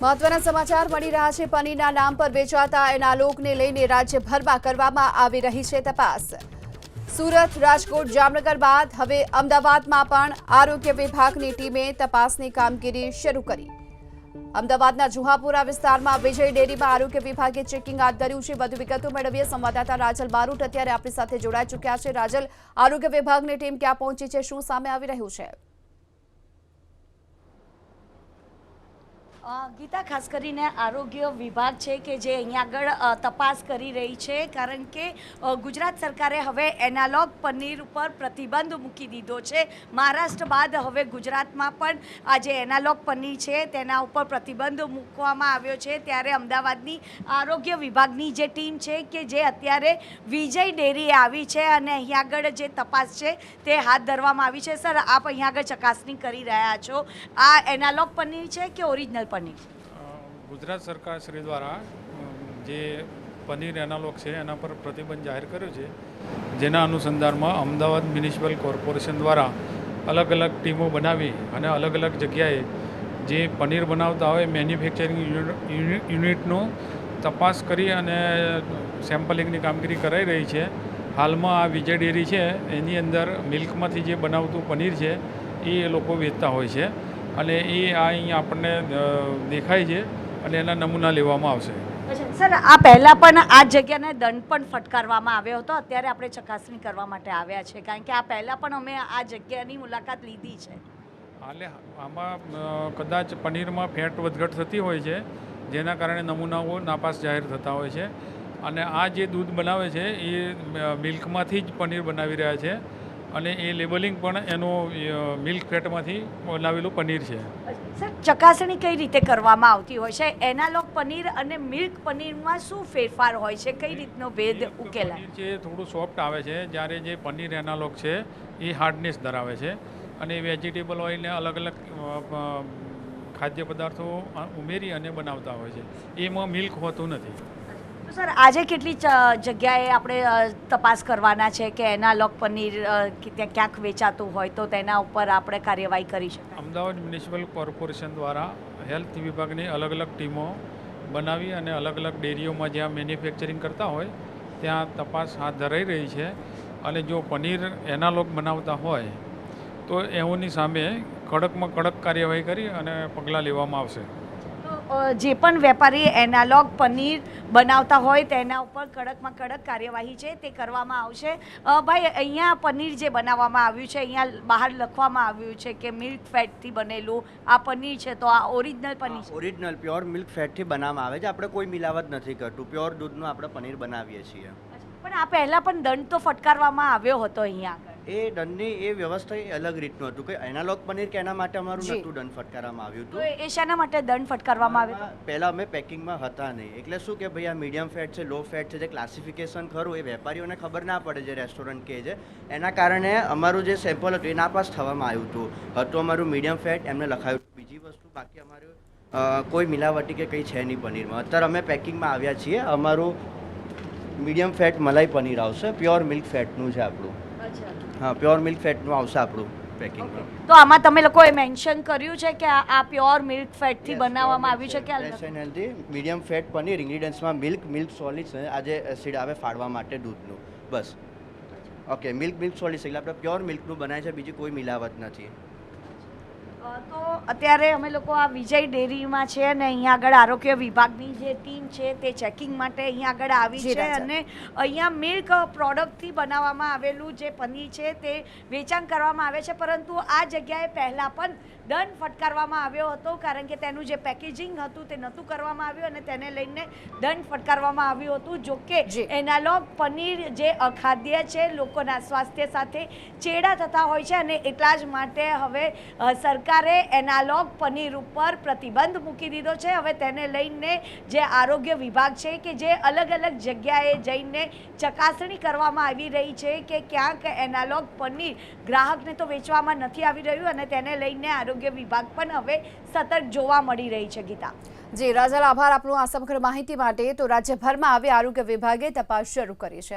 મહત્વના સમાચાર મળી રહ્યા છે। પનીરના નામ પર વેચાતા એનાલોગને લઈને રાજ્યભરમાં કરવામાં આવી રહી છે તપાસ। સુરત, રાજકોટ, જામનગર બાદ હવે અમદાવાદમાં પણ આરોગ્ય વિભાગની ટીમે તપાસની કામગીરી શરૂ કરી। અમદાવાદના જુહાપુરા વિસ્તારમાં વિજય ડેરીમાં આરોગ્ય વિભાગે ચેકિંગ હાથ ધર્યું છે। વધુ વિગતો મેળવીએ સંવાદદાતા રાજલ બારોટ અત્યારે આપણી સાથે જોડાઈ ચૂક્યા છે। રાજલ, આરોગ્ય વિભાગની ટીમ ક્યાં પહોંચી છે, શું સામે આવી રહ્યું છે? ગીતા, ખાસ કરીને આરોગ્ય વિભાગ છે કે જે અહીંયા આગળ તપાસ કરી રહી છે, કારણ કે ગુજરાત સરકારે હવે એનાલોગ પનીર ઉપર પ્રતિબંધ મૂકી દીધો છે। મહારાષ્ટ્ર બાદ હવે ગુજરાતમાં પણ આ જે એનાલોગ પનીર છે તેના ઉપર પ્રતિબંધ મૂકવામાં આવ્યો છે। ત્યારે અમદાવાદની આરોગ્ય વિભાગની જે ટીમ છે કે જે અત્યારે વિજય ડેરીએ આવી છે અને અહીંયા આગળ જે તપાસ છે તે હાથ ધરવામાં આવી છે। સર, આપ અહીંયા આગળ ચકાસણી કરી રહ્યા છો, આ એનાલોગ પનીર છે કે ઓરિજિનલ પનીર? ગુજરાત સરકાર શ્રી દ્વારા જે પનીર એનાલોગ છે એના પર પ્રતિબંધ જાહેર કર્યો છે, જેના અનુસંધાનમાં અમદાવાદ મ્યુનિસિપલ કોર્પોરેશન દ્વારા અલગ અલગ ટીમો બનાવી અને અલગ અલગ જગ્યાએ જે પનીર બનાવતા હોય મેન્યુફેક્ચરિંગ યુનિટનું તપાસ કરી અને સેમ્પલિંગની કામગીરી કરાઈ રહી છે। હાલમાં આ વિજય ડેરી છે એની અંદર મિલ્કમાંથી જે બનાવતું પનીર છે એ લોકો વેચતા હોય છે અને એ અહીં આપણને દેખાય છે અને એના નમૂના લેવામાં આવશે। સર, આ પહેલાં પણ આ જગ્યાને દંડ પણ ફટકારવામાં આવ્યો હતો, અત્યારે આપણે ચકાસણી કરવા માટે આવ્યા છે, કારણ કે આ પહેલાં પણ અમે આ જગ્યાની મુલાકાત લીધી છે। હાલે આમાં કદાચ પનીરમાં ફેટ વધઘટ થતી હોય છે, જેના કારણે નમૂનાઓ નાપાસ જાહેર થતા હોય છે અને આ જે દૂધ બનાવે છે એ મિલ્કમાંથી જ પનીર બનાવી રહ્યા છે અને એ લેબલિંગ પણ એનું મિલ્ક ફેટમાંથી બનાવેલું પનીર છે। સર, ચકાસણી કઈ રીતે કરવામાં આવતી હોય છે? એનાલોગ પનીર અને મિલ્ક પનીરમાં શું ફેરફાર હોય છે? કઈ રીતનો ભેદ ઉકેલાય છે? થોડું સોફ્ટ આવે છે, જ્યારે જે પનીર એનાલોગ છે એ હાર્ડનેસ ધરાવે છે અને વેજીટેબલ ઓઇલને અલગ અલગ ખાદ્ય પદાર્થો ઉમેરી અને બનાવતા હોય છે, એમાં મિલ્ક હોતું નથી। સર, આજે કેટલી જગ્યાએ આપણે તપાસ કરવાના છે કે એનાલોગ પનીર ત્યાં ક્યાંક વેચાતું હોય તો તેના ઉપર આપણે કાર્યવાહી કરી શકાય? અમદાવાદ મ્યુનિસિપલ કોર્પોરેશન દ્વારા હેલ્થ વિભાગની અલગ અલગ ટીમો બનાવી અને અલગ અલગ ડેરીઓમાં જ્યાં મેન્યુફેક્ચરિંગ કરતા હોય ત્યાં તપાસ હાથ ધરાઈ રહી છે અને જો પનીર એનાલોગ બનાવતા હોય તો એઓની સામે કડકમાં કડક કાર્યવાહી કરી અને પગલાં લેવામાં આવશે। જે પણ વેપારી એનાલોગ પનીર બનાવતા હોય તેના ઉપર કડકમાં કડક કાર્યવાહી છે તે કરવામાં આવશે। ભાઈ, અહીંયા પનીર જે બનાવવામાં આવ્યું છે, અહીંયા બહાર લખવામાં આવ્યું છે કે મિલ્ક ફેટથી બનેલું આ પનીર છે, તો આ ઓરિજિનલ પનીર છે? ઓરિજિનલ પ્યોર મિલ્ક ફેટથી બનાવવામાં આવે છે। આપણે કોઈ મિલાવટ નથી કરતું, પ્યોર દૂધનું આપણે પનીર બનાવીએ છીએ। પણ આ પહેલાં પણ દંડ તો ફટકારવામાં આવ્યો હતો અહીંયા આગળ? એ દંડની એ વ્યવસ્થા એ અલગ રીતનું હતું કે એનાલોગ પનીર કે એના માટે અમારું નહોતું દંડ ફટકારવામાં આવ્યું તો એ શાના માટે દંડ ફટકારવામાં આવ્યો? પહેલાં અમે પેકિંગમાં હતા નહીં, એટલે શું કે ભાઈ આ મીડિયમ ફેટ છે, લો ફેટ છે, જે ક્લાસિફિકેશન ખરું એ વેપારીઓને ખબર ના પડે જે રેસ્ટોરન્ટ કહે છે, એના કારણે અમારું જે સેમ્પલ હતું એ નાપાસ થવામાં આવ્યું હતું અમારું મીડિયમ ફેટ એમને લખાયું હતું। બીજી વસ્તુ બાકી અમારું કોઈ મિલાવટી કે કંઈ છે નહીં પનીરમાં। અત્યારે અમે પેકિંગમાં આવ્યા છીએ, અમારું મીડિયમ ફેટ મલાઈ પનીર આવશે, પ્યોર મિલ્ક ફેટનું છે આપણું। હા, પ્યોર મિલ્ક ફેટનું આવશે આપણું પેકિંગમાં। તો આમાં તમે લોકોએ મેન્શન કર્યું છે કે આ પ્યોર મિલ્ક ફેટથી બનાવવામાં આવ્યું છે કે fresh and healthy medium fat paneer, ઇન્ગ્રીડિયન્ટ્સમાં મિલ્ક સોલિડ્સ આજે એસિડ આવે ફાડવા માટે દૂધનું, બસ। ઓકે, મિલ્ક સોલિડ્સ એટલે આપણે પ્યોર મિલ્કનું બનાવે છે, બીજી કોઈ મિલાવટ નથી। તો અત્યારે અમે લોકો આ વિજય ડેરીમાં છે અને અહીંયા આગળ આરોગ્ય વિભાગની જે ટીમ છે તે ચેકિંગ માટે અહીંયા આગળ આવી છે અને અહીંયા મિલ્ક પ્રોડક્ટથી બનાવવામાં આવેલું જે પનીર છે તે વેચાણ કરવામાં આવે છે, પરંતુ આ જગ્યાએ પહેલાં પણ દંડ ફટકારવામાં આવ્યો હતો, કારણ કે તેનું જે પેકેજિંગ હતું તે નહોતું કરવામાં આવ્યું અને તેને લઈને દંડ ફટકારવામાં આવ્યું હતું। જો કે એનાલોગ પનીર જે અખાદ્ય છે, લોકોના સ્વાસ્થ્ય સાથે ચેડા થતા હોય છે અને એટલા જ માટે હવે સરકારે એનાલોગ પનીર ઉપર પ્રતિબંધ મૂકી દીધો છે। હવે તેને લઈને જે આરોગ્ય વિભાગ છે કે જે અલગ અલગ જગ્યાએ જઈને ચકાસણી કરવામાં આવી રહી છે કે ક્યાંક એનાલોગ પનીર ગ્રાહકને તો વેચવામાં નથી આવી રહ્યું અને તેને લઈને આરોગ્ય વિભાગ પણ હવે સતર્ક જોવા મળી રહી છે। ગીતા જી, રાજલ, આભાર આપનો આ સમગ્ર માહિતી માટે। તો રાજ્યભરમાં હવે આરોગ્ય વિભાગે તપાસ શરૂ કરી છે।